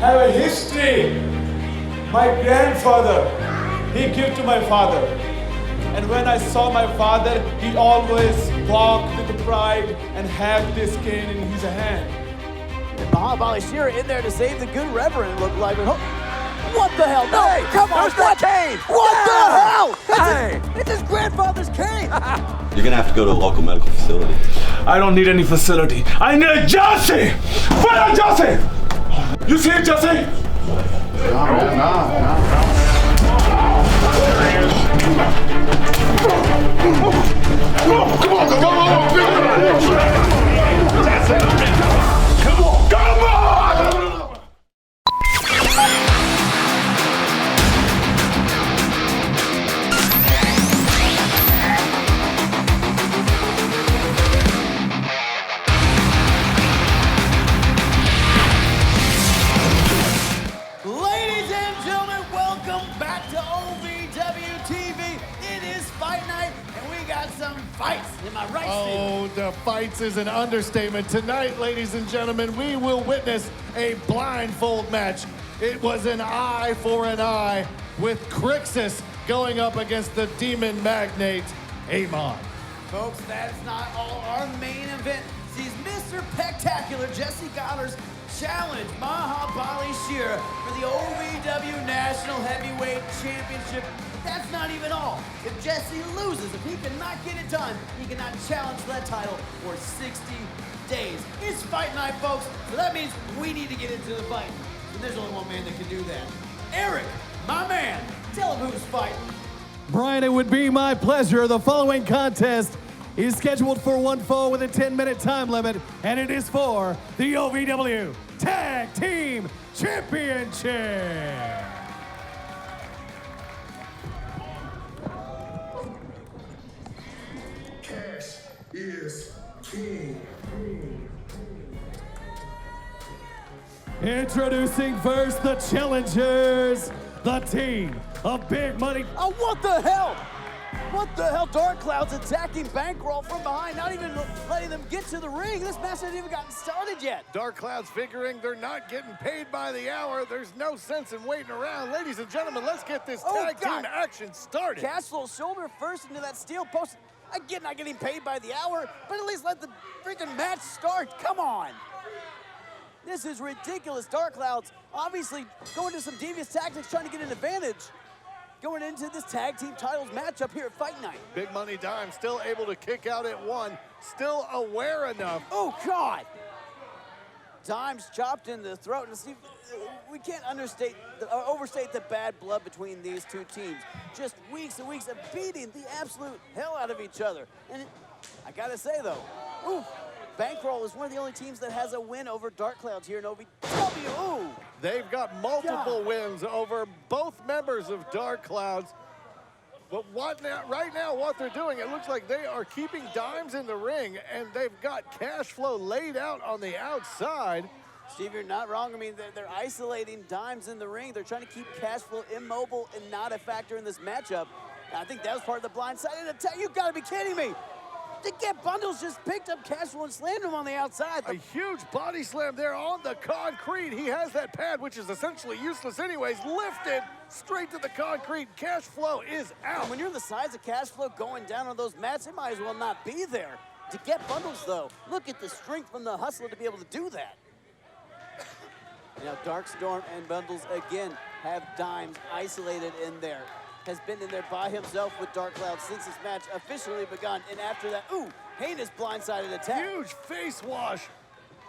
have a history. My grandfather, he gave to my father. And when I saw my father, he always walked with pride and had this cane in his hand. And Mahabali Shera in there to save the good reverend, looked like. What the hell? No, hey, come on, that cane. What the hell? Hey. It's his grandfather's cane. You're gonna have to go to a local medical facility. I don't need any facility. I need Jessie! Where is Jessie? You see it, Jessie? No. Come on! Ladies and gentlemen, welcome back to OVW TV. It is Fight Night, and we got some fights. Am I right, Steve? Oh, the fights is an understatement. Tonight, ladies and gentlemen, we will witness a blindfold match. It was an eye for an eye with Crixus going up against the demon magnate, Amon. Folks, that's not all. Our main event sees Mr. PEC-Tacular, Jessie Godderz, challenge Mahabali Shera for the OVW National Heavyweight Championship. But that's not even all. If Jessie loses, if he cannot get it done, he cannot challenge for that title for 60 days. It's Fight Night, folks, so that means we need to get into the fight. And there's only one man that can do that. Eric, my man, tell him who's fighting. Brian, it would be my pleasure. The following contest is scheduled for one fall with a 10-minute time limit, and it is for the OVW Tag Team Championship. Cash is king. Introducing first the challengers, the team of Big Money. Oh, what the hell? What the hell? DarKKloudZ attacking Bankroll from behind, not even letting them get to the ring. This match hasn't even gotten started yet. DarKKloudZ figuring they're not getting paid by the hour. There's no sense in waiting around. Ladies and gentlemen, let's get this tag team action started. Castle shoulder first into that steel post. Again, not getting paid by the hour, but at least let the freaking match start. Come on. This is ridiculous. DarKKloudZ obviously going to some devious tactics, trying to get an advantage going into this tag team titles matchup here at Fight Night. Big Money Dime still able to kick out at one, still aware enough. Oh, God. Dime's chopped in the throat. And Steve, we can't overstate the bad blood between these two teams. Just weeks and weeks of beating the absolute hell out of each other. And I gotta say though, ooh, Bankroll is one of the only teams that has a win over DarKKloudZ here in OVW. Ooh. They've got multiple wins over both members of DarKKloudZ. But right now, what they're doing, it looks like they are keeping Dimes in the ring, and they've got cash flow laid out on the outside. Steve, you're not wrong. I mean, they're isolating Dimes in the ring. They're trying to keep cash flow immobile and not a factor in this matchup. And I think that was part of the blindsided attack. You gotta be kidding me. Deget Bundlez just picked up Cashflow and slammed him on the outside. A huge body slam there on the concrete. He has that pad, which is essentially useless anyways, lifted straight to the concrete. Cashflow is out. And when you're the size of Cashflow going down on those mats, it might as well not be there. Deget Bundlez, though, look at the strength from the hustler to be able to do that. Now, Darkstorm and Bundlez, again, have Dimes isolated in there. Has been in there by himself with DarKKloudZ since this match officially begun. And after that, ooh, heinous blindsided attack. Huge face wash.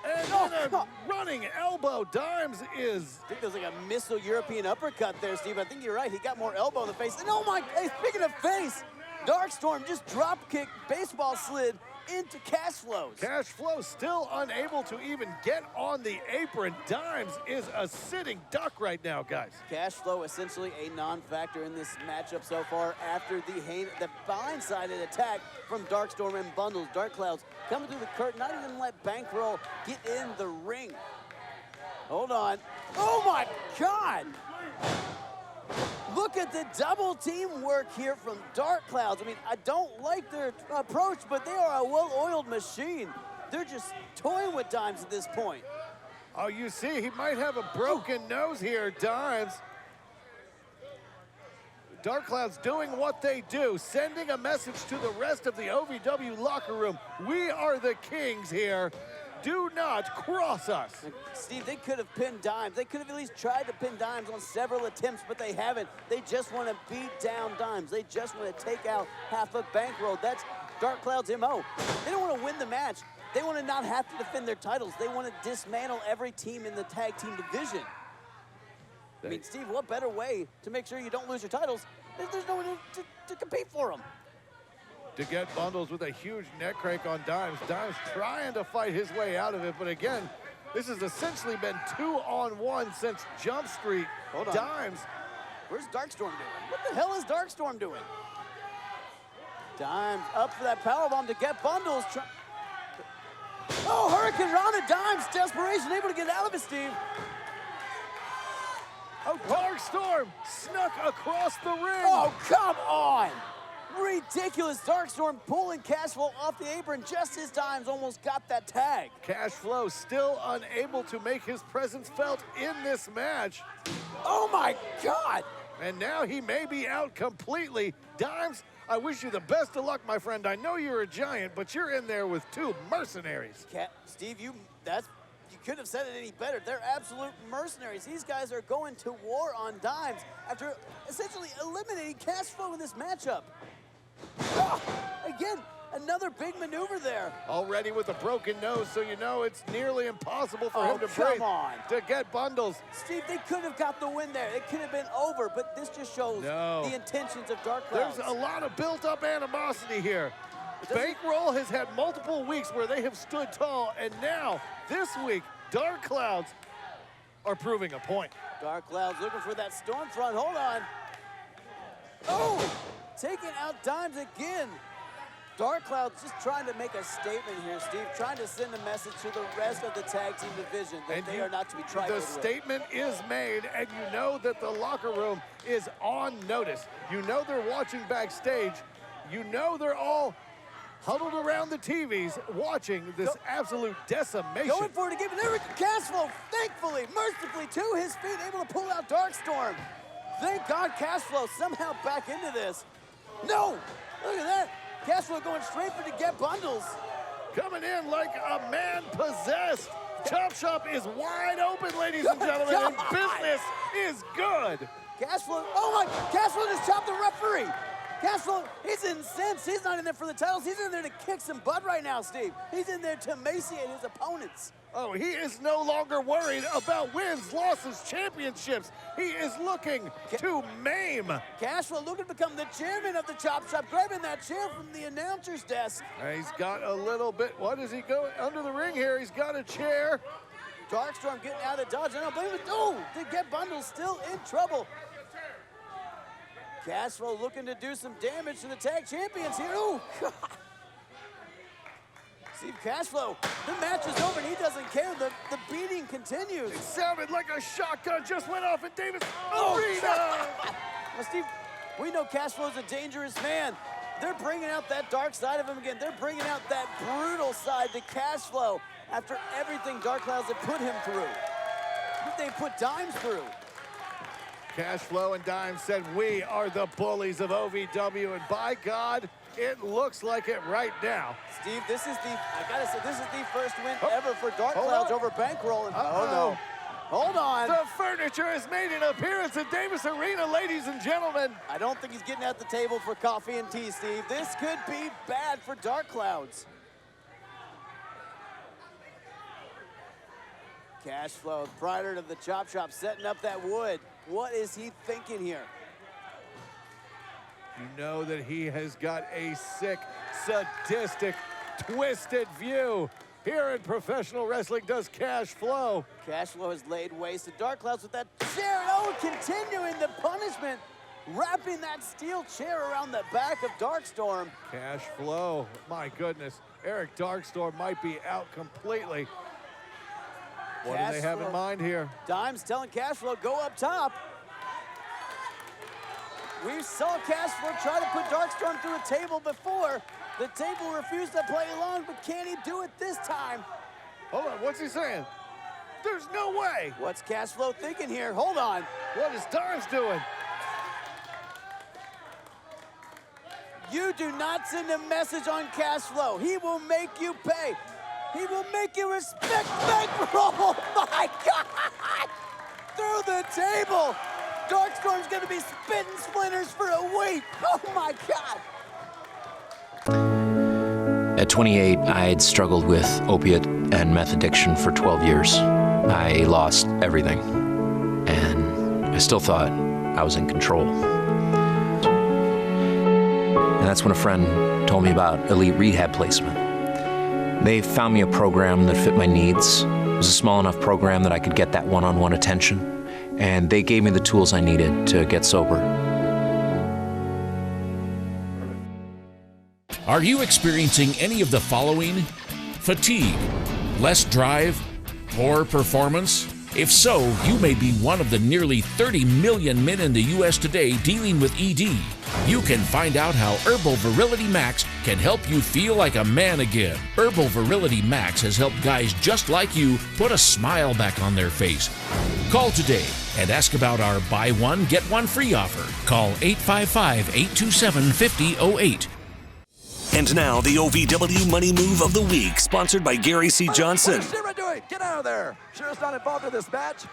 And then a running elbow. Dimes is... I think it was like a missile European uppercut there, Steve. I think you're right. He got more elbow in the face. And oh my, hey, speaking of face, Darkstorm just drop kicked, baseball slid into Cashflow's. Cashflow still unable to even get on the apron. Dimes is a sitting duck right now, guys. Cashflow essentially a non-factor in this matchup so far after the blindsided attack from Darkstorm and Bundlez. DarKKloudZ coming through the curtain, not even let Bankroll get in the ring. Hold on. Oh my God! Look at the double team work here from DarKKloudZ. I mean, I don't like their approach, but they are a well-oiled machine. They're just toying with Dimes at this point. Oh, you see, he might have a broken nose here, Dimes. DarKKloudZ doing what they do, sending a message to the rest of the OVW locker room. We are the kings here. Do not cross us. Steve, they could have pinned Dimes. They could have at least tried to pin Dimes on several attempts, but they haven't. They just want to beat down Dimes. They just want to take out half of Bankroll. That's DarKKloudZ's MO. They don't want to win the match. They want to not have to defend their titles. They want to dismantle every team in the tag team division. I mean, Steve, what better way to make sure you don't lose your titles? There's no one to compete for them. Deget Bundlez with a huge neck crank on Dimes. Dimes trying to fight his way out of it, but again, this has essentially been 2-on-1 since Jump Street. Hold on. Dimes. Where's Darkstorm doing? What the hell is Darkstorm doing? Dimes up for that powerbomb to get Bundlez. Oh, Hurricane Rana, Dimes, desperation, able to get out of it, Steve. Oh, Darkstorm snuck across the ring. Oh, come on. Ridiculous. Darkstorm pulling Cashflow off the apron just as Dimes almost got that tag. Cashflow still unable to make his presence felt in this match. Oh my God. And now he may be out completely. Dimes, I wish you the best of luck, my friend. I know you're a giant, but you're in there with two mercenaries. Steve, you couldn't have said it any better. They're absolute mercenaries. These guys are going to war on Dimes after essentially eliminating Cashflow in this matchup. Oh, again, another big maneuver there. Already with a broken nose, so you know it's nearly impossible for him to break. Come on. To get Bundlez. Steve, they could have got the win there. It could have been over, but this just shows the intentions of DarKKloudZ. There's a lot of built-up animosity here. Bankroll has had multiple weeks where they have stood tall, and now, this week, DarKKloudZ are proving a point. DarKKloudZ looking for that storm front. Hold on. Oh! Taking out Dimes again. DarKKloudZ just trying to make a statement here, Steve. Trying to send a message to the rest of the tag team division that they are not to be trifled with. The statement is made, and you know that the locker room is on notice. You know they're watching backstage. You know they're all huddled around the TVs watching this absolute decimation. Going for it again, but there Cashflow, thankfully, mercifully to his feet, able to pull out Darkstorm. Thank God Cashflow somehow back into this. No! Look at that! Cashflow going straight for to get Bundlez. Coming in like a man possessed. Chop Shop is wide open, ladies and gentlemen, and business is good. Cashflow, oh my, Cashflow just chopped the referee. Cashflow, he's incensed. He's not in there for the titles. He's in there to kick some butt right now, Steve. He's in there to emaciate his opponents. Oh, he is no longer worried about wins, losses, championships. He is looking to maim. Cashflow looking to become the chairman of the Chop Shop, grabbing that chair from the announcer's desk. He's got a little bit, what is he going, under the ring here? He's got a chair. Darkstorm getting out of dodge. I don't blame it. Oh, to get Bundlez still in trouble. Cashflow looking to do some damage to the tag champions here. Oh, God. Steve Cashflow, the match is over and he doesn't care. The beating continues. It sounded like a shotgun just went off in Davis Arena. Well, Steve, we know Cashflow's a dangerous man. They're bringing out that dark side of him again. They're bringing out that brutal side to Cashflow after everything DarKKloudZ had put him through. What they put Dimes through. Cashflow and Dimes said, we are the bullies of OVW, and by God, it looks like it right now. Steve, I gotta say, this is the first win ever for DarKKloudZ over Bankroll. And, oh no, hold on. The furniture has made an appearance at Davis Arena, ladies and gentlemen. I don't think he's getting at the table for coffee and tea, Steve. This could be bad for DarKKloudZ. Cashflow, prior to the Chop Shop, setting up that wood. What is he thinking here? You know that he has got a sick, sadistic, twisted view. Here in professional wrestling does Cashflow. Cashflow has laid waste to DarKKloudZ with that chair. Oh, continuing the punishment. Wrapping that steel chair around the back of Darkstorm. Cashflow, my goodness. Eric Darkstorm might be out completely. What do they have in mind here? Dimes telling Cashflow, go up top. We saw Cashflow try to put Darkstorm through a table before. The table refused to play along, but can he do it this time? Hold on, what's he saying? There's no way. What's Cashflow thinking here? Hold on. What is Dark's doing? You do not send a message on Cashflow. He will make you pay. He will make you respect Bankroll. Oh my God! Through the table. Darkstorm's gonna be spitting splinters for a week. Oh my God! At 28, I had struggled with opiate and meth addiction for 12 years. I lost everything, and I still thought I was in control. And that's when a friend told me about elite rehab placement. They found me a program that fit my needs. It was a small enough program that I could get that one-on-one attention, and they gave me the tools I needed to get sober. Are you experiencing any of the following? Fatigue, less drive, poor performance? If so, you may be one of the nearly 30 million men in the U.S. today dealing with ED. You can find out how Herbal Virility Max can help you feel like a man again. Herbal Virility Max has helped guys just like you put a smile back on their face. Call today and ask about our buy one, get one free offer. Call 855-827-5008. And now, the OVW Money Move of the Week, sponsored by Gary C. Johnson. What's Shera doing? Get out of there. Shera's not involved in this match.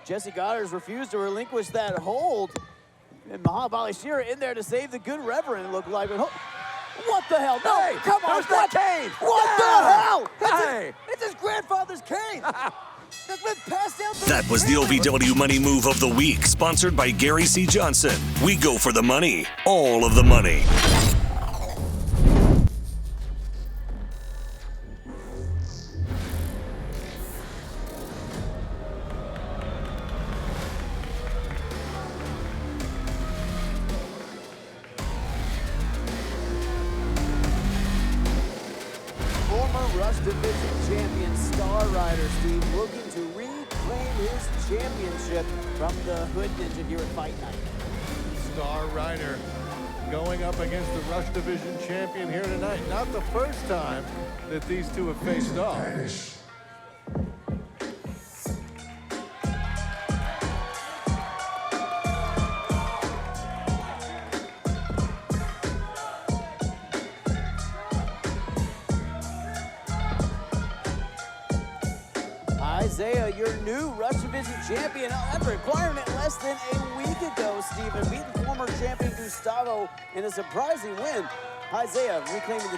Jessie Godderz refused to relinquish that hold. And Mahabali Shera in there to save the good reverend, it looked like. What the hell? No, Hey, come on. who's that cane? What Yeah. the hell? Hey. It's his grandfather's cane. That's been passed down through That was the OVW Money Move of the Week, sponsored by Gary C. Johnson. We go for the money. All of the money. Rush Division champion Star Rider Steve looking to reclaim his championship from the Hood Ninja here at Fight Night. Star Rider going up against the Rush Division champion here tonight. Not the first time that these two have faced off. Zaya, your new Rush Division champion, after acquiring it less than a week ago, Steven, beating former champion Gustavo in a surprising win. Isaiah reclaiming the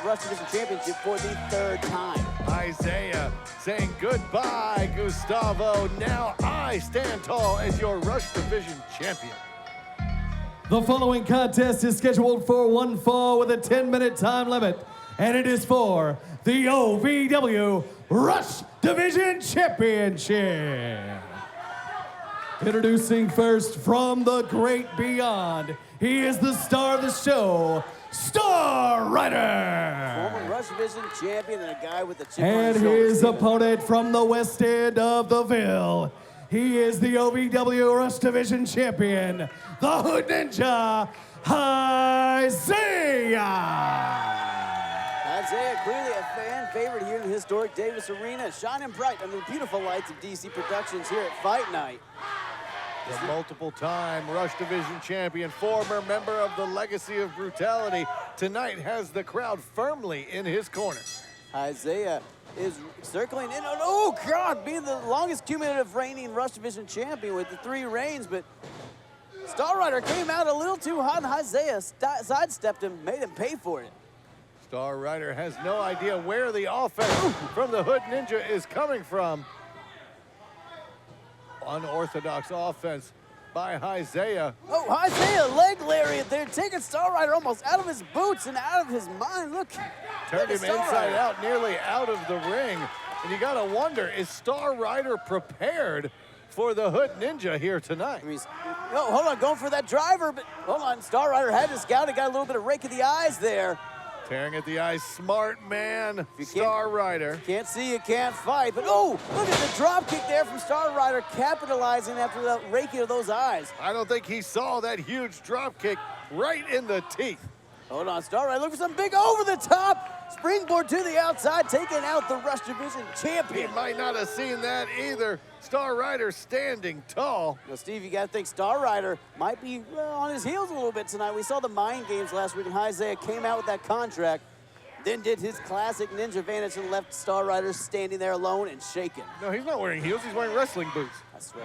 Rush Division championship for the third time. Isaiah saying goodbye, Gustavo. Now I stand tall as your Rush Division champion. The following contest is scheduled for one fall with a 10-minute time limit, and it is for the OVW Rush Division Championship. Introducing first from the great beyond, he is the star of the show, Star Rider. Former Rush Division champion and a guy with a chip And on his shoulder, his Steven. opponent from the west end of the Ville, he is the OVW Rush Division Champion, the Hood Ninja, Isaiah. Isaiah, clearly a fan favorite here in the historic Davis Arena, shining bright under the beautiful lights of DC Productions here at Fight Night. The multiple-time Rush Division champion, former member of the Legacy of Brutality, tonight has the crowd firmly in his corner. Isaiah is circling in. Oh, God, being the longest cumulative reigning Rush Division champion with the 3 reigns, but Star Rider came out a little too hot, and Isaiah sidestepped him, made him pay for it. Star Rider has no idea where the offense from the Hood Ninja is coming from. Unorthodox offense by Isaiah. Oh, Isaiah, leg lariat there, taking Star Rider almost out of his boots and out of his mind. Look. Turned him Star inside Rider. out, nearly out of the ring. And you gotta wonder, is Star Rider prepared for the Hood Ninja here tonight? I mean, no, hold on, going for that driver, but hold on, Star Rider had his scout, he got a little bit of rake of the eyes there. Tearing at the eyes, smart man, You Star Rider. Can't see, you can't fight, but oh, look at the drop kick there from Star Rider, capitalizing after the raking of those eyes. I don't think he saw that huge drop kick right in the teeth. Hold on, Star Rider, look for some big over the top. Springboard to the outside, taking out the Rush Division champion. He might not have seen that either. Star Rider standing tall. Well, Steve, you got to think Star Rider might be on his heels a little bit tonight. We saw the mind games last week, and Isaiah came out with that contract, then did his classic ninja vantage and left Star Rider standing there alone and shaking. No, he's not wearing heels. He's wearing wrestling boots. I swear.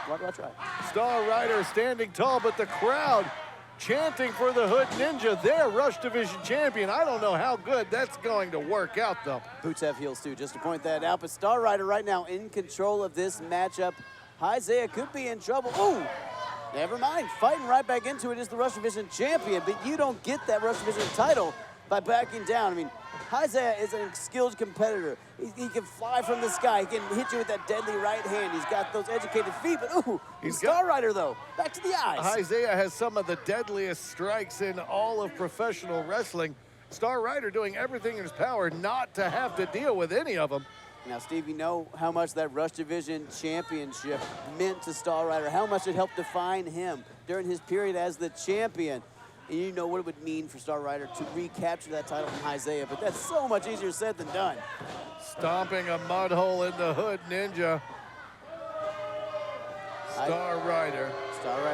Why do I try? Star Rider standing tall, but the crowd chanting for the Hood Ninja, their Rush Division champion. I don't know how good that's going to work out, though. Boots have heels, too, just to point that out. But Star Rider right now in control of this matchup. Isaiah could be in trouble. Ooh, never mind. Fighting right back into it is the Rush Division champion, but you don't get that Rush Division title by backing down. I mean, Isaiah is a skilled competitor. He can fly from the sky. He can hit you with that deadly right hand. He's got those educated feet, but ooh, he's Star Rider, though. Back to the eyes. Isaiah has some of the deadliest strikes in all of professional wrestling. Star Rider doing everything in his power not to have to deal with any of them. Now, Steve, you know how much that Rush Division championship meant to Star Rider, how much it helped define him during his period as the champion. And you know what it would mean for Star Rider to recapture that title from Isaiah, but that's so much easier said than done. Stomping a mud hole in the Hood Ninja. Star Rider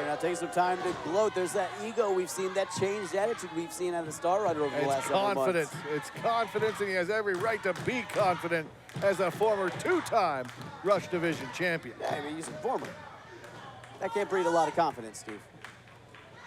now taking some time to gloat. There's that ego we've seen, that changed attitude we've seen out of Star Rider over the last several months. It's confidence, and he has every right to be confident as a former two-time Rush Division champion. Yeah, I mean, he's a former. That can't breed a lot of confidence, Steve.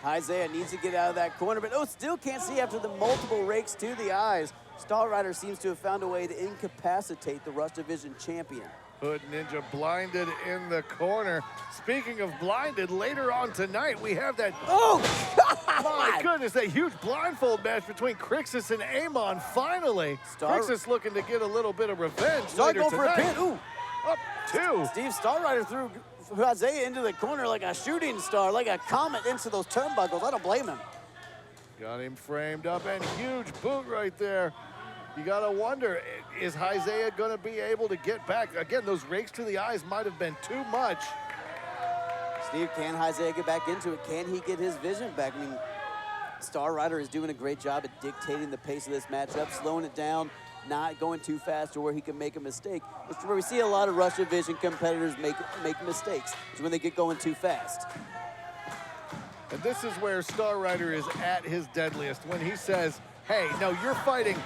Isaiah needs to get out of that corner, but still can't see after the multiple rakes to the eyes. Star Rider seems to have found a way to incapacitate the Rush Division champion. Hood Ninja blinded in the corner. Speaking of blinded, later on tonight, we have that... Oh, God! My goodness, that huge blindfold match between Crixus and Amon, finally. Crixus looking to get a little bit of revenge later tonight. For a pin. Ooh. Up two. Steve, Star Rider threw Isaiah into the corner like a shooting star, like a comet into those turnbuckles. I don't blame him. Got him framed up, and huge boot right there. You gotta wonder, is Isaiah gonna be able to get back? Again, those rakes to the eyes might have been too much. Steve, can Isaiah get back into it? Can he get his vision back? I mean, Star Rider is doing a great job at dictating the pace of this matchup, slowing it down, not going too fast to where he can make a mistake. It's where we see a lot of Rush Division competitors make mistakes. It's when they get going too fast. And this is where Star Rider is at his deadliest, when he says, hey, no, you're fighting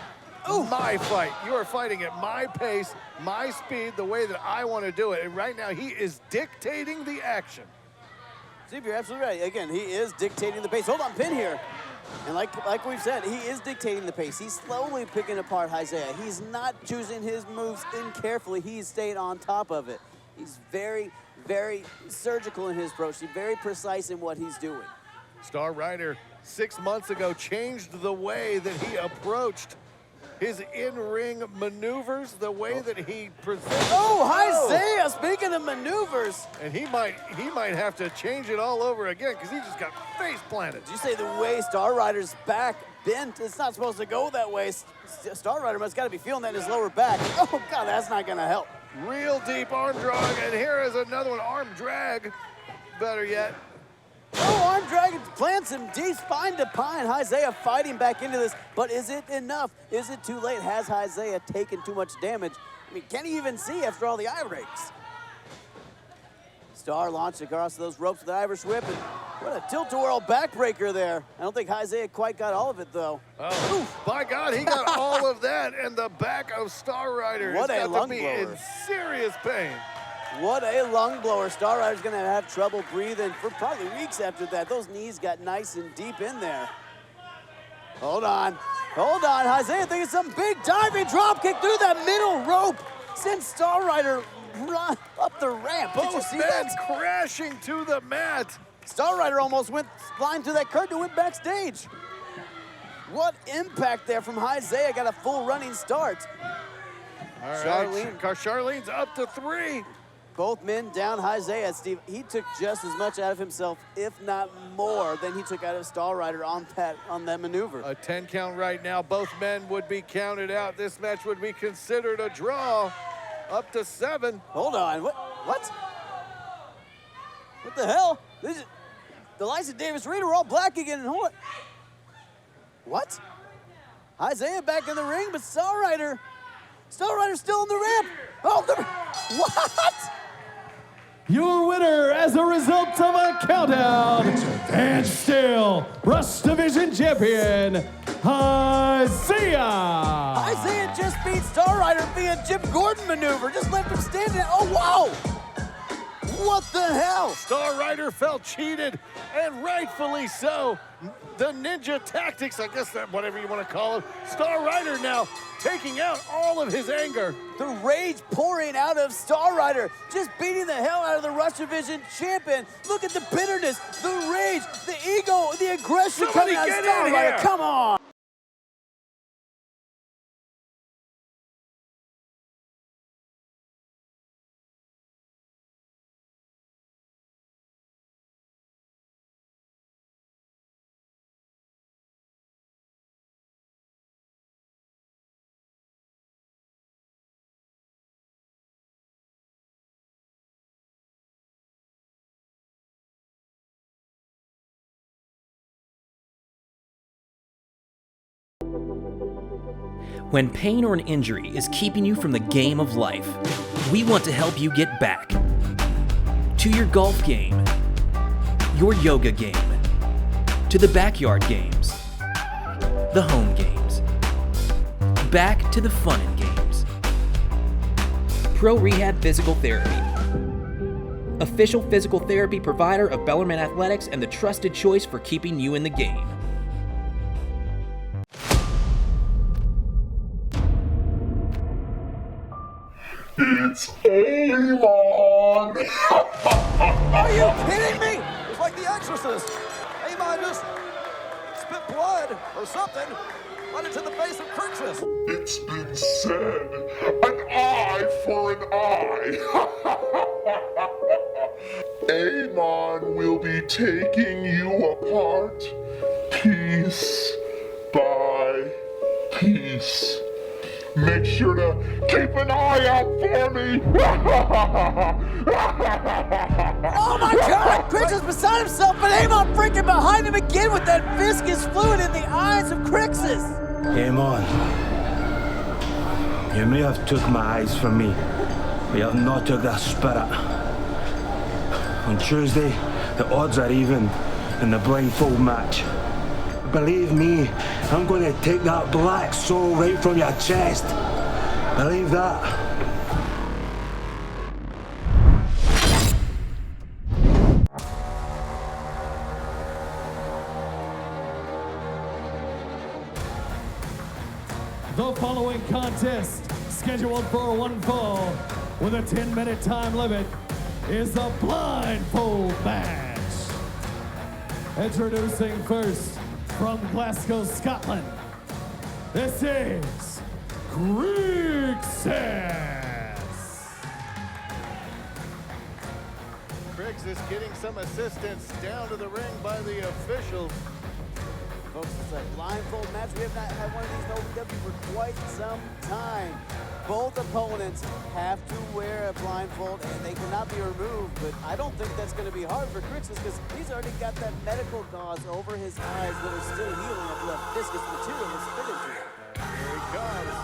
my fight. You are fighting at my pace, my speed, the way that I want to do it. And right now, he is dictating the action. Steve, you're absolutely right. Again, he is dictating the pace. Hold on, pin here. And like we've said, he is dictating the pace. He's slowly picking apart Isaiah. He's not choosing his moves carefully. He's staying on top of it. He's very, very surgical in his approach. He's very precise in what he's doing. Star Rider 6 months ago changed the way that he approached his in-ring maneuvers, the way that he presented. Isaiah, speaking of maneuvers. And he might have to change it all over again because he just got face planted. Did you say the way Star Rider's back bent? It's not supposed to go that way. Star Rider must got to be feeling that in his lower back. Oh, God, that's not going to help. Real deep arm drag, and here is another one, arm drag, better yet. Arm drag plants him deep, spine to pine. Isaiah fighting back into this, but is it enough? Is it too late? Has Isaiah taken too much damage? I mean, can he even see after all the eye rakes? Star launched across those ropes with the Irish whip, and what a tilt-a-whirl backbreaker there. I don't think Isaiah quite got all of it, though. Oh, by God, he got all of that, and the back of Star Rider has got to be in serious pain. What a lung blower. Star Rider's going to have trouble breathing for probably weeks after that. Those knees got nice and deep in there. Hold on. Isaiah thinking some big diving drop kick through that middle rope. Sent Star Rider run up the ramp. Did you see that? Crashing to the mat. Star Rider almost went flying through that curtain and went backstage. What impact there from Isaiah. Got a full running start. All right, Charlene's up to 3. Both men down. Isaiah, Steve, he took just as much out of himself, if not more, than he took out of Star Rider on that maneuver. A 10 count right now. Both men would be counted out. This match would be considered a draw. Up to 7. Hold on. What? What the hell? The lights of Davis Reed are all black again. Hold on. What? Zaya back in the ring, but Starrider's still in the ramp. Oh, what? Your winner as a result of a countdown, and still Rush Division Champion, Zaya. Zaya just beat Starrider via Jim Gordon maneuver. Just left him standing. Oh, wow. What the hell? Starrider felt cheated, and rightfully so. The ninja tactics, I guess that whatever you want to call it. Starrider now taking out all of his anger. The rage pouring out of Starrider, just beating the hell out of the Rush Division champion. Look at the bitterness, the rage, the ego, the aggression coming out of Starrider. Come on. When pain or an injury is keeping you from the game of life, we want to help you get back to your golf game, your yoga game, to the backyard games, the home games, back to the fun and games. Pro Rehab Physical Therapy, official physical therapy provider of Bellarmine Athletics and the trusted choice for keeping you in the game. It's Amon! Are you kidding me? It's like The Exorcist. Amon just spit blood or something right into the face of Crixus. It's been said, an eye for an eye. Amon will be taking you apart, piece by piece. Make sure to keep an eye out for me! Oh my God! Crixus beside himself, but Amon freaking behind him again with that viscous fluid in the eyes of Crixus! Amon, you may have took my eyes from me, but you have not took that spirit. On Tuesday, the odds are even in the blindfold match. Believe me, I'm going to take that black soul right from your chest. Believe that. The following contest, scheduled for one fall with a 10-minute time limit, is a blindfold match. Introducing first, from Glasgow, Scotland, this is Crixus. Crixus getting some assistance down to the ring by the officials. Folks, it's a blindfold match. We have not had one of these in OVW for quite some time. Both opponents have to wear a blindfold and they cannot be removed, but I don't think that's going to be hard for Crixus because he's already got that medical gauze over his eyes that are still healing up the viscous material that's spit into it. Here he comes.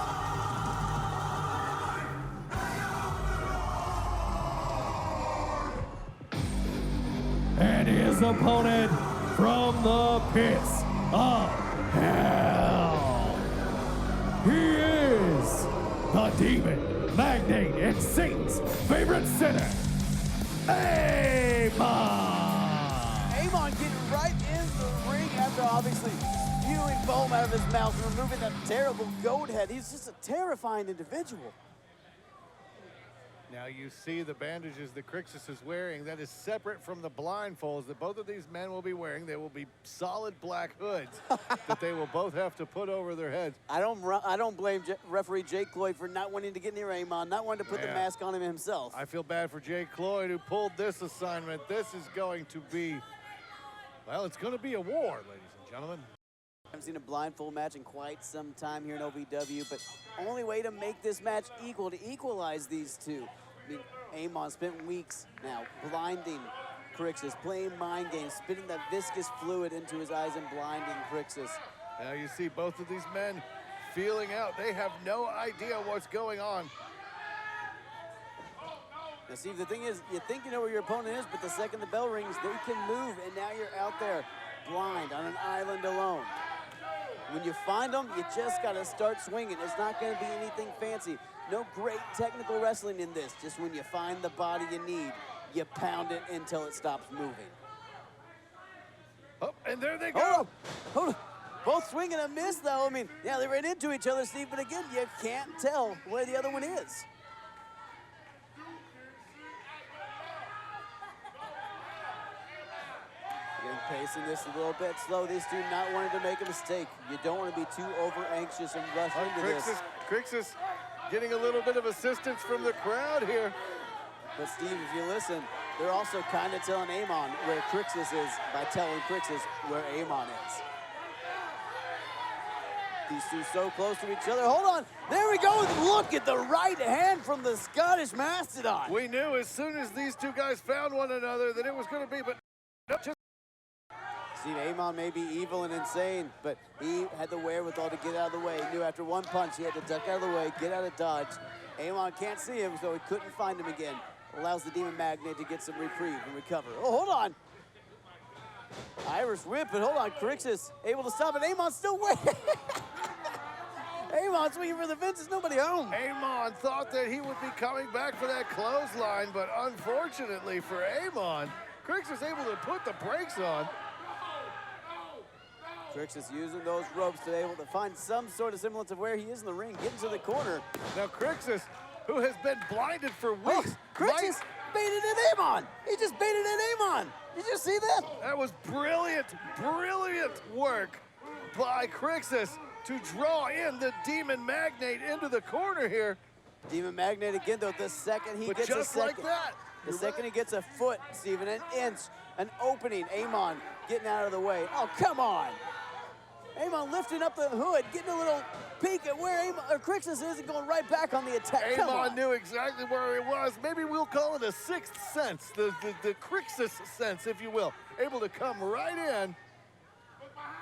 And his opponent from the pits of hell. He is the demon, magnate, and Satan's favorite sinner, Amon. Amon getting right in the ring after obviously spewing foam out of his mouth and removing that terrible goat head. He's just a terrifying individual. Now you see the bandages that Crixus is wearing. That is separate from the blindfolds that both of these men will be wearing. They will be solid black hoods that they will both have to put over their heads. I don't blame referee Jake Cloyd for not wanting to get near Amon, not wanting to put the mask on him himself. I feel bad for Jake Cloyd who pulled this assignment. This is going to be, well, it's going to be a war, ladies and gentlemen. I haven't seen a blindfold match in quite some time here in OVW, but only way to make this match equal, to equalize these two. I mean, Amon spent weeks now blinding Crixus, playing mind games, spitting that viscous fluid into his eyes and blinding Crixus. Now you see both of these men feeling out. They have no idea what's going on. Now, Steve, the thing is, you think you know where your opponent is, but the second the bell rings, they can move, and now you're out there blind on an island alone. When you find them, you just got to start swinging. It's not going to be anything fancy. No great technical wrestling in this. Just when you find the body you need, you pound it until it stops moving. Oh, and there they go. Hold on. Hold on. Both swing and a miss, though. I mean, yeah, they ran into each other, Steve, but again, you can't tell where the other one is. Again, pacing this a little bit slow. These two not wanting to make a mistake. You don't want to be too over-anxious and rush into this. Crixus getting a little bit of assistance from the crowd here. But Steve, if you listen, they're also kind of telling Amon where Crixus is by telling Crixus where Amon is. These two so close to each other. Hold on, there we go. Look at the right hand from the Scottish Mastodon. We knew as soon as these two guys found one another that it was going to be, but not just. Steve, Amon may be evil and insane, but he had the wherewithal to get out of the way. He knew after one punch he had to duck out of the way, get out of dodge. Amon can't see him, so he couldn't find him again. Allows the Demon Magnate to get some reprieve and recover. Oh, hold on. Irish whip, but hold on. Crixus able to stop it. Amon's still waiting. Amon swinging for the fences, nobody home. Amon thought that he would be coming back for that clothesline, but unfortunately for Amon, Crixus able to put the brakes on. Crixus using those ropes to be able to find some sort of semblance of where he is in the ring, getting to the corner. Now Crixus, who has been blinded for weeks. Crixus baited in Amon. He just baited in Amon. Did you see that? That was brilliant, brilliant work by Crixus to draw in the Demon Magnate into the corner here. Demon Magnate again, though, the second he gets a second. Like that. The second he gets a foot, Steven, an inch, an opening, Amon getting out of the way. Oh, come on. Amon lifting up the hood, getting a little peek at where Crixus is and going right back on the attack. Amon knew exactly where he was. Maybe we'll call it a sixth sense, the Crixus sense, if you will. Able to come right in.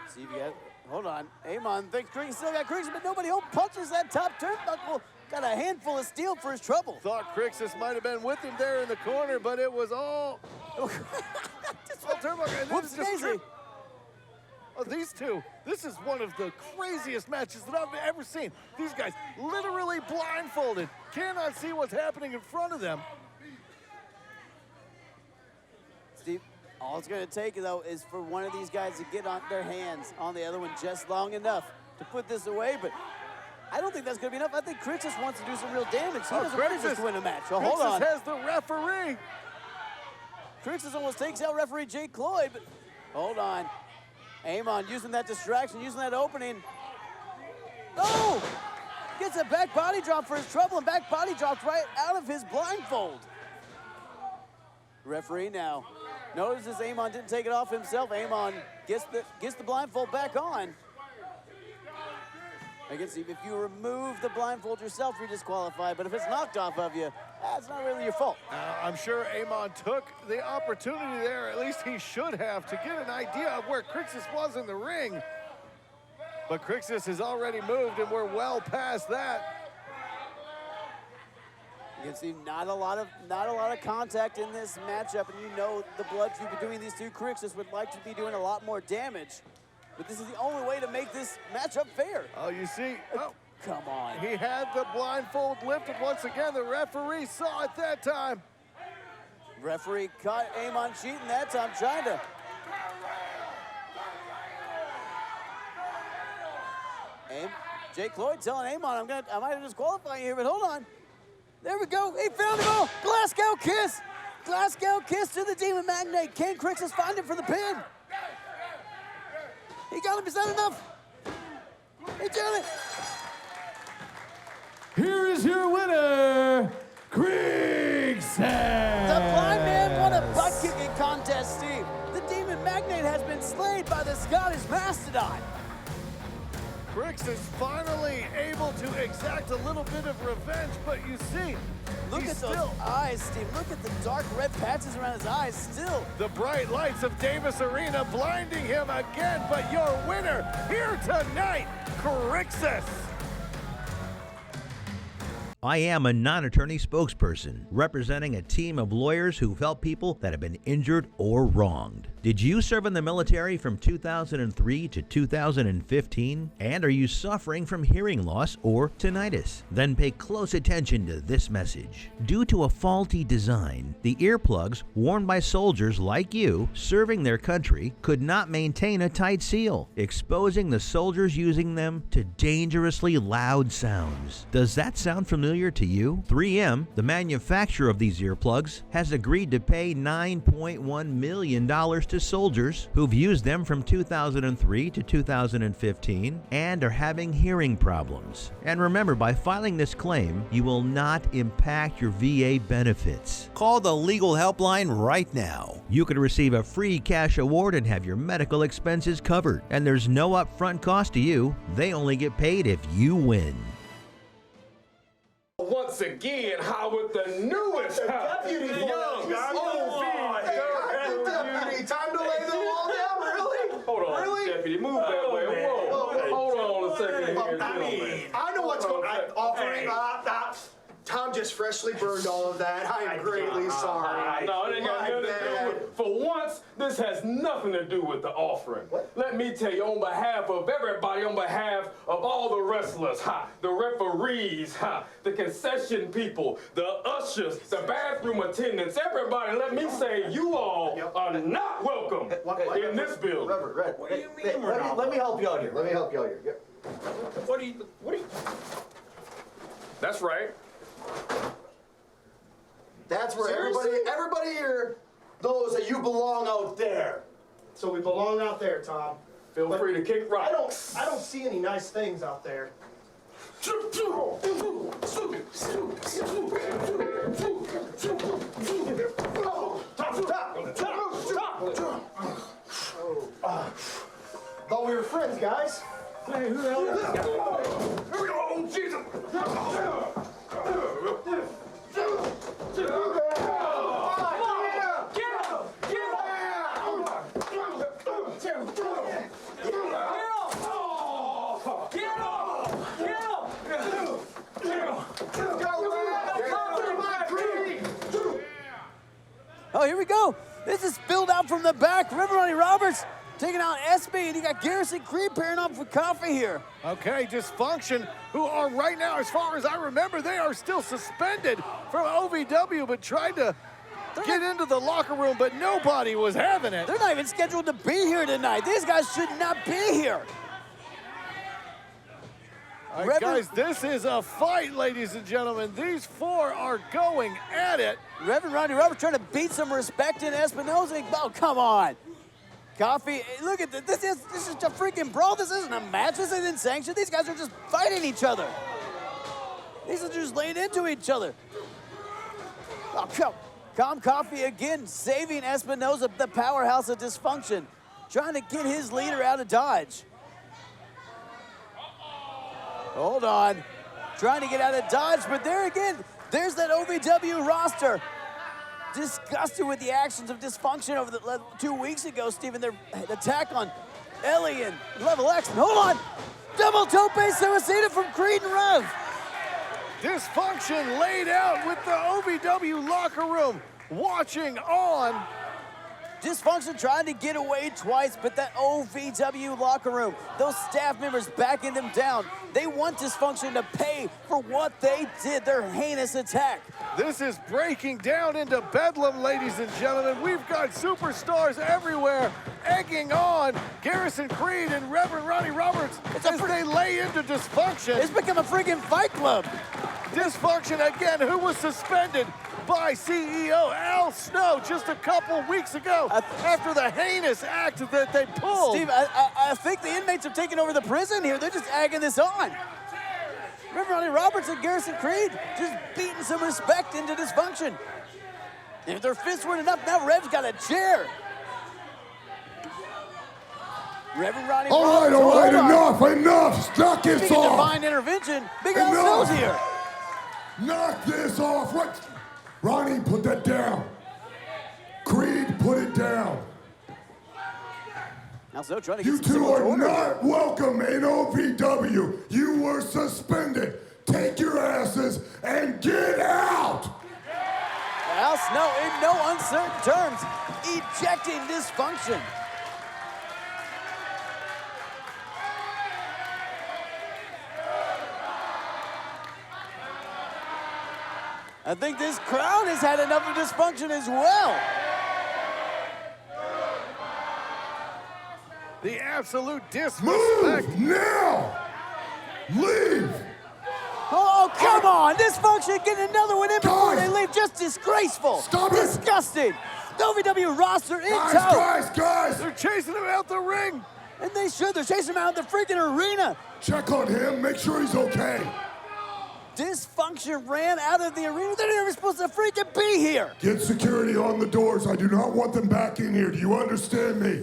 See if you got, hold on. Amon thinks Crixus still got Crixus, but nobody punches that top turnbuckle. Got a handful of steel for his trouble. Thought Crixus might have been with him there in the corner, but it was all turnbuckle. Whoops, daisy. Oh, these two, this is one of the craziest matches that I've ever seen. These guys literally blindfolded, cannot see what's happening in front of them. Steve, all it's going to take, though, is for one of these guys to get on their hands on the other one just long enough to put this away, but I don't think that's going to be enough. I think Crixus wants to do some real damage. He doesn't want to just win a match. So hold on. Crixus has the referee. Crixus almost takes out referee Jake Cloyd, but hold on. Amon using that distraction, using that opening. Oh! Gets a back body drop for his trouble, and back body drops right out of his blindfold. Referee now notices Amon didn't take it off himself. Amon gets the blindfold back on. I can see if you remove the blindfold yourself, you're disqualified, but if it's knocked off of you, that's not really your fault. I'm sure Amon took the opportunity there, at least he should have, to get an idea of where Crixus was in the ring. But Crixus has already moved, and we're well past that. You can see not a lot of contact in this matchup, and you know the blood feud between these two. Crixus would like to be doing a lot more damage, but this is the only way to make this matchup fair. Oh, you see, come on. He had the blindfold lifted once again. The referee saw it that time. Referee caught Amon cheating that time, trying to. Jake Cloyd telling Amon, I might have disqualified you here, but hold on. There we go. He found it all. Glasgow kiss. Glasgow kiss to the Demon Magnate. Can Crixus find him for the pin? He got him. Is that enough? He did it. Here is your winner, Crixus. The blind man won a butt-kicking contest, Steve. The Demon Magnate has been slayed by the Scottish Mastodon. Crixus finally able to exact a little bit of revenge, but you see, look at those eyes, Steve. Look at the dark red patches around his eyes still. The bright lights of Davis Arena blinding him again, but your winner here tonight, Crixus. I am a non-attorney spokesperson representing a team of lawyers who've helped people that have been injured or wronged. Did you serve in the military from 2003 to 2015? And are you suffering from hearing loss or tinnitus? Then pay close attention to this message. Due to a faulty design, the earplugs worn by soldiers like you serving their country could not maintain a tight seal, exposing the soldiers using them to dangerously loud sounds. Does that sound familiar to you? 3M, the manufacturer of these earplugs, has agreed to pay $9.1 million to soldiers who've used them from 2003 to 2015 and are having hearing problems. And remember, by filing this claim, you will not impact your VA benefits. Call the legal helpline right now. You could receive a free cash award and have your medical expenses covered. And there's no upfront cost to you. They only get paid if you win. Once again, how with the newest deputy young deputy. Time to lay the wall down, really? Hold on, really? deputy, move that way. Whoa, hold on a second here, gentlemen. I know what's going on. Offering Tom just freshly burned all of that. I am greatly sorry. No, it ain't got nothing to do with. For once, this has nothing to do with the offering. What? Let me tell you, on behalf of everybody, on behalf of all the wrestlers, the referees, the concession people, the ushers, the bathroom attendants, everybody, let me say you all are not welcome in this building. Reverend, what do you mean we're not? Let me help you out here. Let me help you out here. What do you? That's right. That's where everybody here knows that you belong out there. So we belong out there, Tom. Feel free to kick rocks. I don't see any nice things out there. Thought we were friends, guys. Hey, who the hell is this guy? Here we go. Oh, Jesus. Oh, here we go. This is spilled out from the back. Reverend Roberts taking out SB, and you got Garrison Creed pairing up for Coffee here. Okay, Dysfunction, who are right now, as far as I remember, they are still suspended from OVW, but tried to get into the locker room, but nobody was having it. They're not even scheduled to be here tonight. These guys should not be here. All right, guys, this is a fight, ladies and gentlemen. These four are going at it. Reverend Ronnie Roberts trying to beat some respect in Espinosa. Oh, come on. Coffee, look at this. This is a freaking brawl. This isn't a match. This isn't sanctioned. These guys are just fighting each other. These are just laying into each other. Oh, Calm Coffee again, saving Espinosa, the powerhouse of Dysfunction, trying to get his leader out of Dodge. Hold on. Trying to get out of Dodge, but there again, there's that OVW roster. Disgusted with the actions of Dysfunction over the 2 weeks ago, Steven. Their attack on Ellie and Level X. And hold on. Double tope suicida from Creed and Rev. Dysfunction laid out with the OVW locker room, watching on. Dysfunction trying to get away twice, but that OVW locker room, those staff members backing them down. They want Dysfunction to pay for what they did, their heinous attack. This is breaking down into bedlam, ladies and gentlemen. We've got superstars everywhere egging on Garrison Creed and Reverend Ronnie Roberts as they lay into Dysfunction. It's become a freaking fight club. Dysfunction again, who was suspended by CEO Al Snow just a couple weeks ago after the heinous act that they pulled. Steve, I think the inmates have taken over the prison here. They're just egging this on. Reverend Ronnie Roberts and Garrison Creed just beating some respect into Dysfunction. If their fists weren't enough, now Rev's got a chair. Reverend Ronnie Roberts. All right, enough. Knock this off. Divine intervention. Big Al Snow's here. Knock this off. What? Ronnie, put that down. Also trying to get You some two are order. not welcome in OVW. You were suspended. Take your asses and get out. Al Snow, in no uncertain terms, ejecting dysfunction. I think this crowd has had enough of dysfunction as well. The absolute disrespect. Move now. Leave. Oh, come on! Dysfunction getting another one in before they leave. Just disgraceful. Stop it. Disgusting. The OVW roster in tow. Guys. They're chasing him out the ring. And they should. They're chasing him out of the freaking arena. Check on him. Make sure he's okay. Dysfunction ran out of the arena. They're never supposed to freaking be here. Get security on the doors. I do not want them back in here. Do you understand me?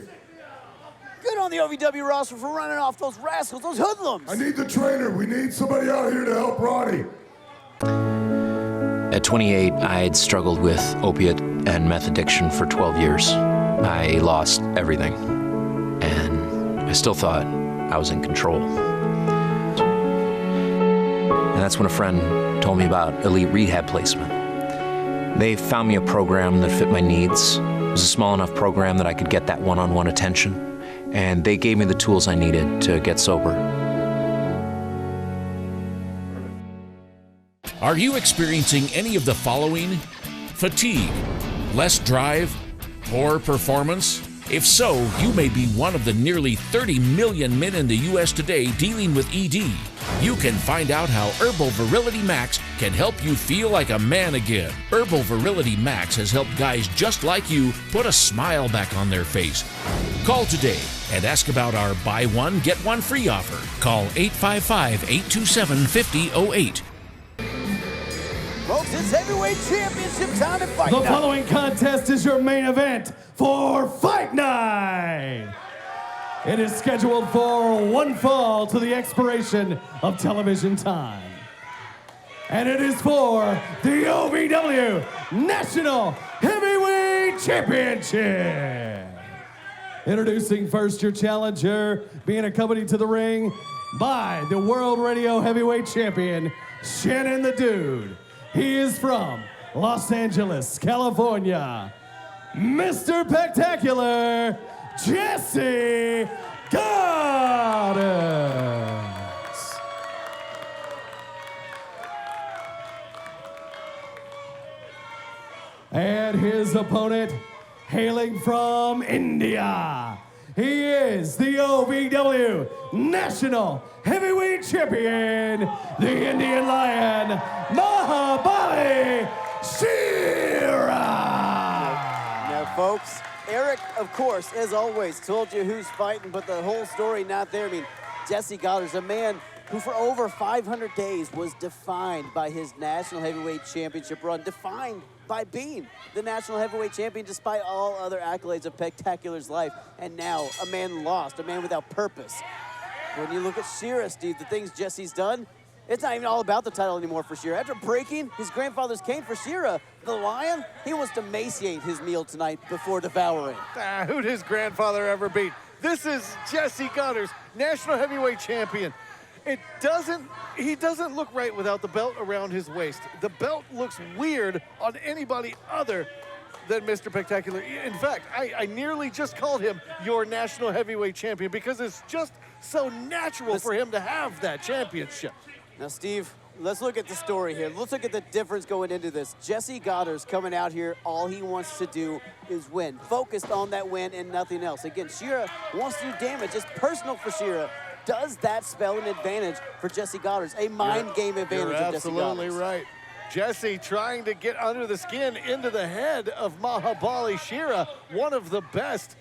Good on the OVW roster for running off those rascals, those hoodlums. I need the trainer. We need somebody out here to help Ronnie. At 28, I had struggled with opiate and meth addiction for 12 years. I lost everything, and I still thought I was in control. And that's when a friend told me about elite rehab placement. They found me a program that fit my needs. It was a small enough program that I could get that one-on-one attention, and they gave me the tools I needed to get sober. Are you experiencing any of the following? Fatigue, less drive, poor performance? If so, you may be one of the nearly 30 million men in the U.S. today dealing with ED. You can find out how Herbal Virility Max can help you feel like a man again. Herbal Virility Max has helped guys just like you put a smile back on their face. Call today and ask about our buy one, get one free offer. Call 855-827-5008. Folks, it's heavyweight championship time at Fight The Night. following contest is your main event for Fight Night. It is scheduled for one fall to the expiration of television time. And it is for the OVW National Heavyweight Championship. Introducing first your challenger, being accompanied to the ring by the World Radio Heavyweight Champion, Shannon the Dude. He is from Los Angeles, California, Mr. PEC-Tacular, Jessie Godderz. And his opponent, hailing from India, he is the OVW National Heavyweight Champion, the Indian Lion, Mahabali Shera. Now, folks, Eric, of course, as always, told you who's fighting, but the whole story not there. I mean, Jessie Godderz, a man who for over 500 days was defined by his National Heavyweight Championship run, defined by being the National Heavyweight Champion despite all other accolades of PEC-Tacular's life. And now, a man lost, a man without purpose. When you look at Shera, Steve, the things Jessie's done, it's not even all about the title anymore for Shera. After breaking his grandfather's cane for Shera, the Lion, he wants to emaciate his meal tonight before devouring. Who'd his grandfather ever beat? This is Jessie Godderz, National Heavyweight Champion. He doesn't look right without the belt around his waist. The belt looks weird on anybody other than Mr. PEC-Tacular. In fact, I nearly just called him your National Heavyweight Champion because it's just so natural for him to have that championship. Now, Steve, let's look at the story here. Let's look at the difference going into this. Jessie Godderz coming out here, all he wants to do is win. Focused on that win and nothing else. Again, Shera wants to do damage. It's personal for Shera. Does that spell an advantage for Jessie Godderz? A mind game advantage of Jessie Godderz. You're absolutely right. Jessie trying to get under the skin into the head of Mahabali Shera, one of the best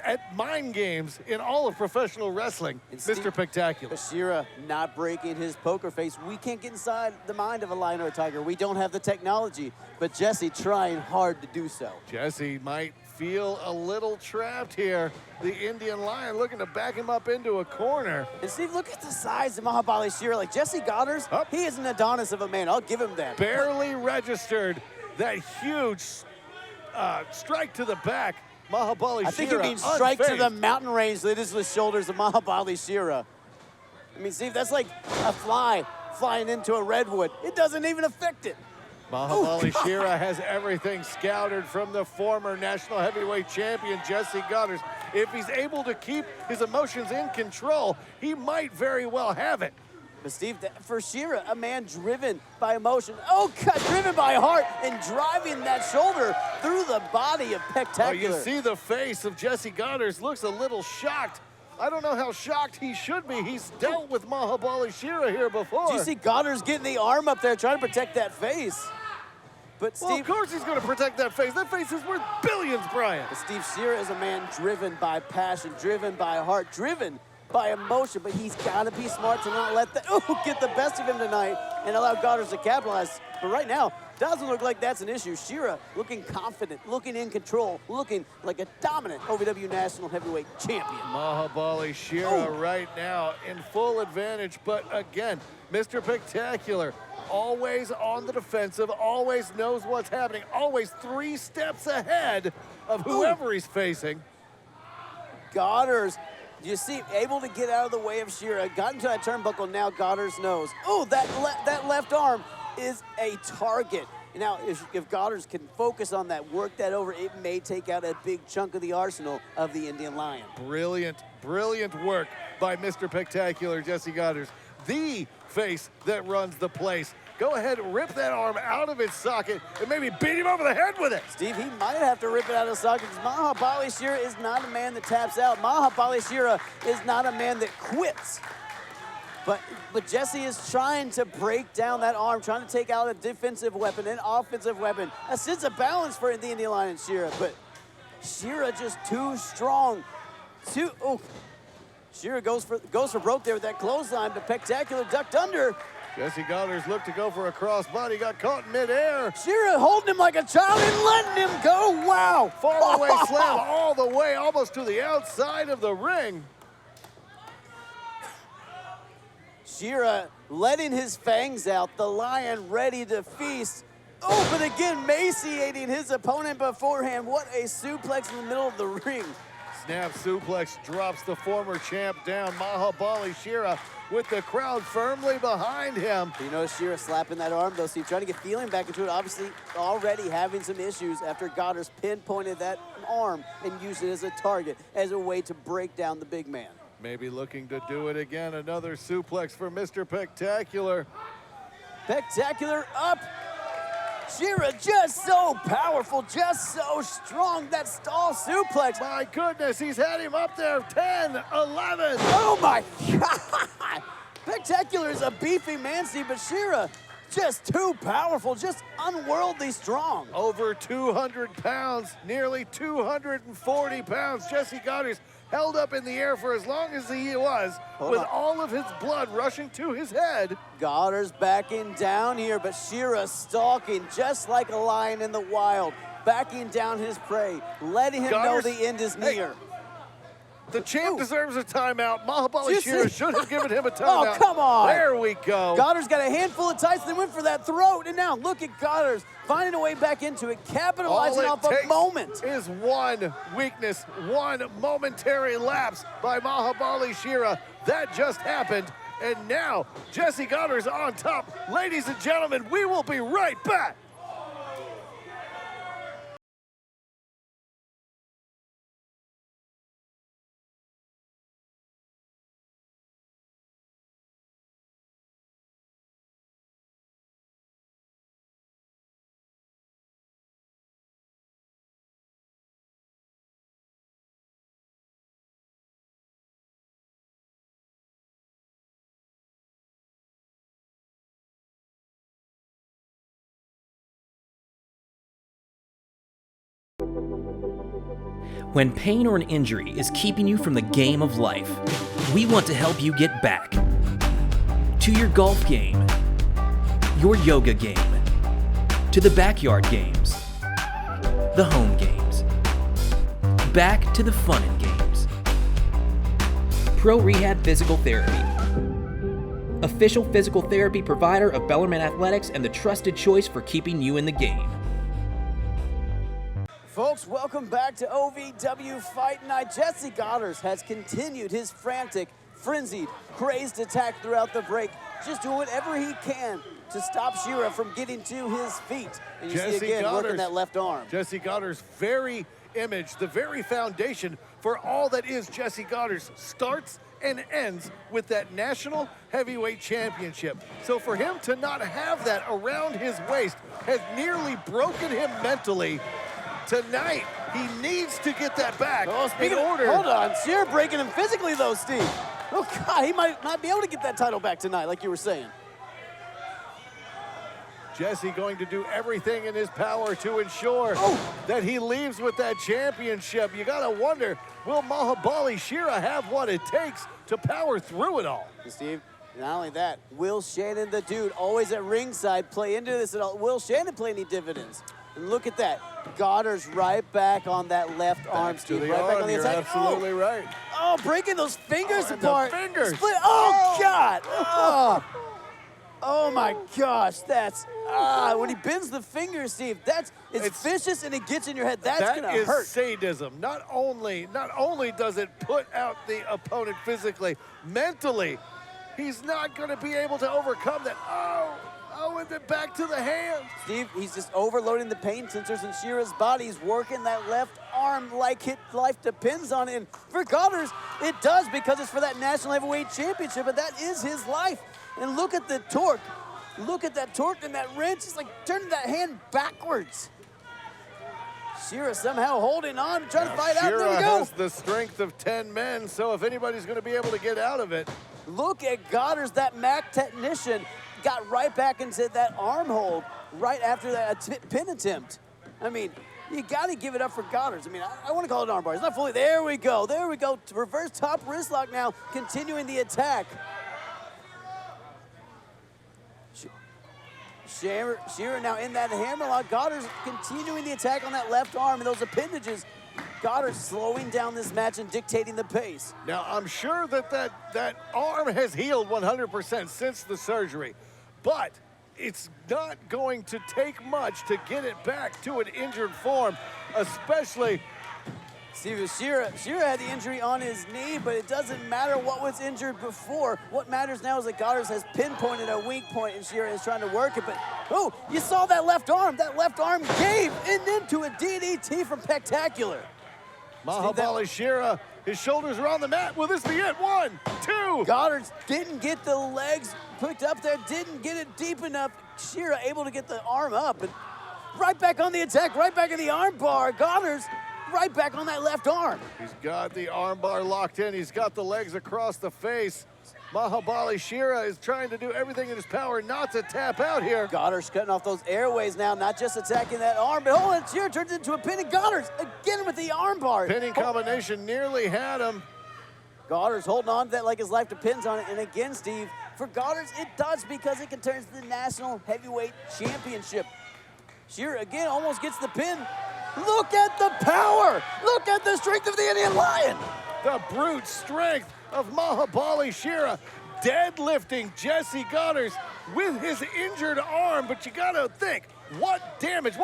at mind games in all of professional wrestling, Mr. PEC-Tacular. Shera not breaking his poker face. We can't get inside the mind of a lion or a tiger. We don't have the technology, but Jessie trying hard to do so. Jessie might feel a little trapped here. The Indian Lion looking to back him up into a corner. And Steve, look at the size of Mahabali Shera. Like Jessie Godderz, he is an Adonis of a man. I'll give him that. Barely registered that huge strike to the back Mahabali Shera. I think you're being striked to the mountain range that is the shoulders of Mahabali Shera. I mean, Steve, that's like a fly flying into a redwood. It doesn't even affect it. Mahabali Shera has everything scouted from the former national heavyweight champion, Jessie Godderz. If he's able to keep his emotions in control, he might very well have it. But Steve, for Shera, a man driven by emotion, driven by heart, and driving that shoulder through the body of PEC-Tacular. Oh, you see the face of Jessie Godderz looks a little shocked. I don't know how shocked he should be. He's dealt with Mahabali Shera here before. Do you see Godderz getting the arm up there trying to protect that face? But Steve, well, of course he's going to protect that face. That face is worth billions, Brian. But Steve, Shera is a man driven by passion, driven by heart, driven by emotion, but he's got to be smart to not let that get the best of him tonight and allow Godderz to capitalize. But right now, doesn't look like that's an issue. Shera looking confident, looking in control, looking like a dominant OVW National Heavyweight Champion. Mahabali Shera right now in full advantage, but again, Mr. PEC-Tacular always on the defensive, always knows what's happening, always 3 steps ahead of whoever he's facing. Godderz, you see, able to get out of the way of Shera, got into that turnbuckle, now Godderz knows. Oh, that left arm is a target. Now, if Godderz can focus on that, work that over, it may take out a big chunk of the arsenal of the Indian Lion. Brilliant, brilliant work by Mr. PEC-Tacular, Jessie Godderz, the face that runs the place. Go ahead, rip that arm out of its socket and maybe beat him over the head with it. Steve, he might have to rip it out of the socket because Mahabali Shera is not a man that taps out. Mahabali Shera is not a man that quits. But Jessie is trying to break down that arm, trying to take out a defensive weapon, an offensive weapon, a sense of balance for the Indian Lion Shera. But Shera just too strong. Shera goes for broke there with that clothesline, but PEC-Tacular ducked under. Jessie Godderz looked to go for a crossbody, got caught in midair. Shera holding him like a child and letting him go. Wow. Fall away slam all the way, almost to the outside of the ring. Shera letting his fangs out, the lion ready to feast. Oh, but again, emaciating his opponent beforehand. What a suplex in the middle of the ring. Snap suplex drops the former champ down. Mahabali Shera with the crowd firmly behind him. You notice Shera slapping that arm, though, Steve, trying to get feeling back into it. Obviously, already having some issues after Godderz pinpointed that arm and used it as a target, as a way to break down the big man. Maybe looking to do it again. Another suplex for Mr. PEC-Tacular. PEC-Tacular up. Shera just so powerful, just so strong. That stall suplex. My goodness, he's had him up there. 10, 11. Oh my God. PEC-Tacular is a beefy man, Steve, but Shera just too powerful, just unworldly strong. Over 200 pounds, nearly 240 pounds. Jessie Godderz held up in the air for as long as he was, with all of his blood rushing to his head. Godderz backing down here, but Shera stalking just like a lion in the wild, backing down his prey, letting him know the end is near. The champ deserves a timeout. Mahabali Shera should have given him a timeout. Oh, come on. There we go. Godderz got a handful of tights, then went for that throat, and now look at Godderz finding a way back into it, capitalizing off a moment. Is one weakness, one momentary lapse by Mahabali Shera. That just happened, and now Jessie Godderz on top. Ladies and gentlemen, we will be right back. When pain or an injury is keeping you from the game of life, we want to help you get back to your golf game, your yoga game, to the backyard games, the home games, back to the fun and games. Pro Rehab Physical Therapy, official physical therapy provider of Bellarmine Athletics and the trusted choice for keeping you in the game. folks, welcome back to OVW Fight Night. Jessie Godderz has continued his frantic, frenzied, crazed attack throughout the break, just doing whatever he can to stop Shera from getting to his feet. And you see again, working that left arm. Jessie Godderz' very image, the very foundation for all that is Jessie Godderz, starts and ends with that National Heavyweight Championship. So for him to not have that around his waist has nearly broken him mentally. Tonight, he needs to get that back in order. Hold on, Shera breaking him physically though, Steve. Oh God, he might not be able to get that title back tonight, like you were saying. Jessie going to do everything in his power to ensure that he leaves with that championship. You gotta wonder, will Mahabali Shera have what it takes to power through it all? Steve, not only that, will Shannon, the dude, always at ringside, play into this at all? Will Shannon play any dividends? And look at that. Godderz right back on that left arm, Steve. Right back on the inside. You're absolutely right. Oh, breaking those fingers apart. The fingers. Split. Oh, God. Oh, my gosh. That's, when he bends the fingers, Steve, it's vicious and it gets in your head. That's going to hurt. That is sadism. Not only does it put out the opponent physically, mentally, he's not going to be able to overcome that. Oh, and then back to the hands. Steve, he's just overloading the pain sensors in Shera's body. He's working that left arm like life depends on it. And for Godderz, it does, because it's for that National Heavyweight Championship, and that is his life. And look at the torque. Look at that torque and that wrench. It's like turning that hand backwards. Shera somehow holding on, trying to fight out. There we go. Shera has the strength of 10 men, so if anybody's going to be able to get out of it. Look at Godderz, that Mac technician, got right back into that arm hold right after that pin attempt. I mean, you got to give it up for Godderz. I mean, I want to call it an arm bar. It's not fully. There we go. There we go. Reverse top wrist lock now, continuing the attack. Shera now in that hammerlock. Godderz continuing the attack on that left arm and those appendages. Godderz slowing down this match and dictating the pace. Now, I'm sure that arm has healed 100% since the surgery, but it's not going to take much to get it back to an injured form, especially. Steve, Shera had the injury on his knee, but it doesn't matter what was injured before. What matters now is that Godderz has pinpointed a weak point, and Shera is trying to work it. But, oh, you saw that left arm. That left arm gave into a DDT from PEC-Tacular. Mahabali Shera, his shoulders are on the mat. Will this be it? 1, 2. Godderz didn't get the legs picked up there, didn't get it deep enough. Shera able to get the arm up, and right back on the attack, right back in the arm bar. Godderz right back on that left arm. He's got the arm bar locked in. He's got the legs across the face. Mahabali Shera is trying to do everything in his power not to tap out here. Godderz cutting off those airways now, not just attacking that arm, but hold on, Shera turns into a pin, and Godderz again with the arm bar. Pinning combination nearly had him. Godderz holding on to that like his life depends on it, and again, Steve, for Godderz, it does, because it can turn to the National Heavyweight Championship. Shera again almost gets the pin. Look at the power! Look at the strength of the Indian Lion! The brute strength of Mahabali Shera deadlifting Jessie Godderz with his injured arm. But you gotta think, what damage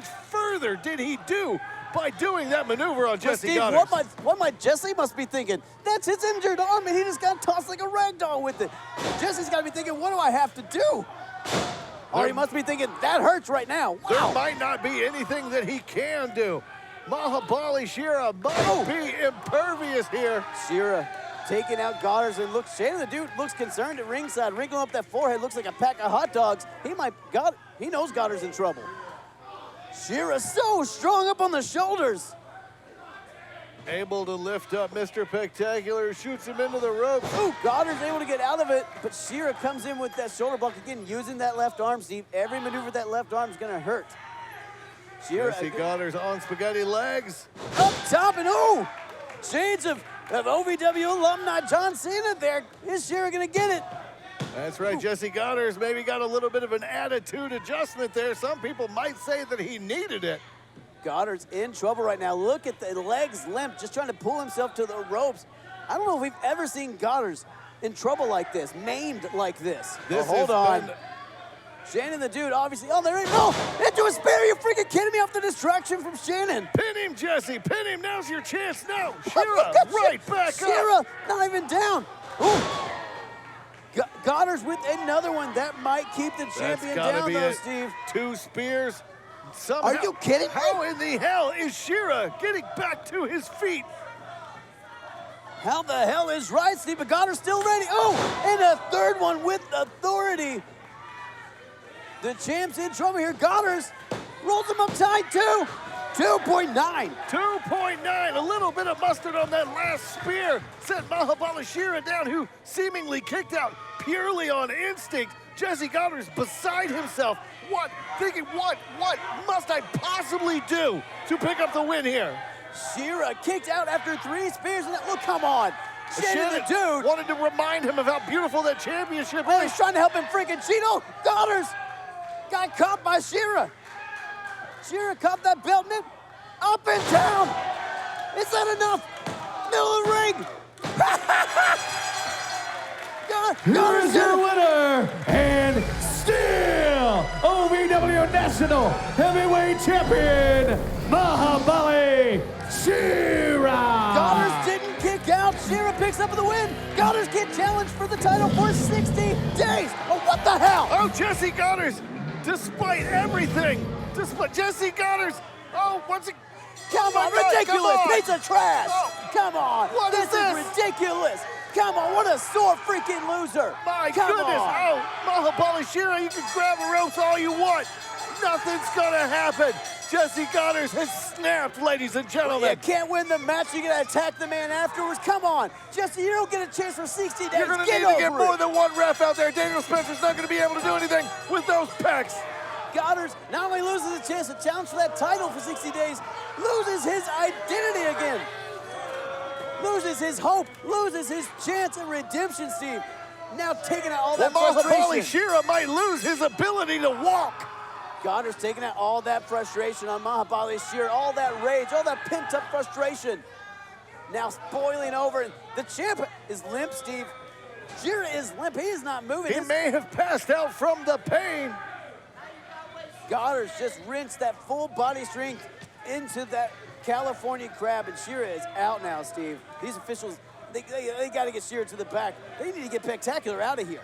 further did he do by doing that maneuver on Jessie Godderz? What might Jessie must be thinking? That's his injured arm, and he just got tossed like a rag doll with it. Jessie's gotta be thinking, what do I have to do? Or he must be thinking, that hurts right now. Wow. There might not be anything that he can do. Mahabali Shera might be impervious here. Shera taking out Godderz, and look, Shannon, the dude, looks concerned at ringside, wrinkling up that forehead, looks like a pack of hot dogs. He knows Godderz in trouble. Shera so strong up on the shoulders. Able to lift up Mr. PEC-Tacular, shoots him into the ropes. Ooh, Godderz able to get out of it, but Shera comes in with that shoulder block again, using that left arm, Steve. Every maneuver that left arm is gonna hurt. Jessie Godderz on spaghetti legs. Up top, and shades of OVW alumni John Cena there. Is Shera gonna get it? That's right, Jessie Godderz maybe got a little bit of an attitude adjustment there. Some people might say that he needed it. Godderz in trouble right now. Look at the legs limp, just trying to pull himself to the ropes. I don't know if we've ever seen Godderz in trouble like this, maimed like this. This hold on. Shannon the dude, obviously. Oh, there he go. Into a spear. You freaking kidding me off the distraction from Shannon. Pin him, Jessie. Pin him. Now's your chance. No. Shera, right back Shera, up. not even down. Ooh. Godderz with another one. That might keep the champion down, though, Steve. 2 spears. Somehow, are you kidding me? How in the hell is Shera getting back to his feet? How the hell is right, Steve? But Godderz still ready. Oh, and a third one with authority. The champ's in trouble here. Godderz rolls him up tight, too. 2.9. 2.9. A little bit of mustard on that last spear sent Mahabali Shera down, who seemingly kicked out purely on instinct. Jessie Godderz beside himself. What? Thinking, what must I possibly do to pick up the win here? Shera kicked out after 3 spears. And look, come on. Shannon the dude wanted to remind him of how beautiful that championship is. He's trying to help him freaking cheat. Oh, Godderz got caught by Shera. Shera caught that belt and then up and down. Is that enough? Middle of the ring. Here is your winner and still OVW National Heavyweight Champion, Mahabali Shera. Godderz didn't kick out. Shera picks up the win. Godderz get challenged for the title for 60 days. Oh, what the hell? Oh, Jessie Godderz, despite everything, Jessie Godderz, oh, once again. Come on, ridiculous. Piece of trash. Oh, come on. What this is ridiculous. Come on, what a sore freaking loser. My Come goodness. on. Oh, Mahabali Shera, you can grab a rope all you want. Nothing's gonna happen. Jessie Godderz has snapped, ladies and gentlemen. Well, you can't win the match. You're going to attack the man afterwards. Come on. Jessie, you don't get a chance for 60 days. You're going to need to get more than one ref out there. Daniel Spencer's not going to be able to do anything with those pecs. Godderz not only loses a chance to challenge for that title for 60 days, loses his identity again. Loses his hope, loses his chance at redemption, Steve. Now taking out all that frustration. Mahabali Shera might lose his ability to walk. Godderz taking out all that frustration on Mahabali Shera, all that rage, all that pent-up frustration. Now boiling over. The champ is limp, Steve. Shera is limp. He is not moving. He may have passed out from the pain. Godderz just rinsed that full body strength into that California crab, and Shera is out now, Steve. These officials, they got to get Shera to the back. They need to get PEC-Tacular out of here.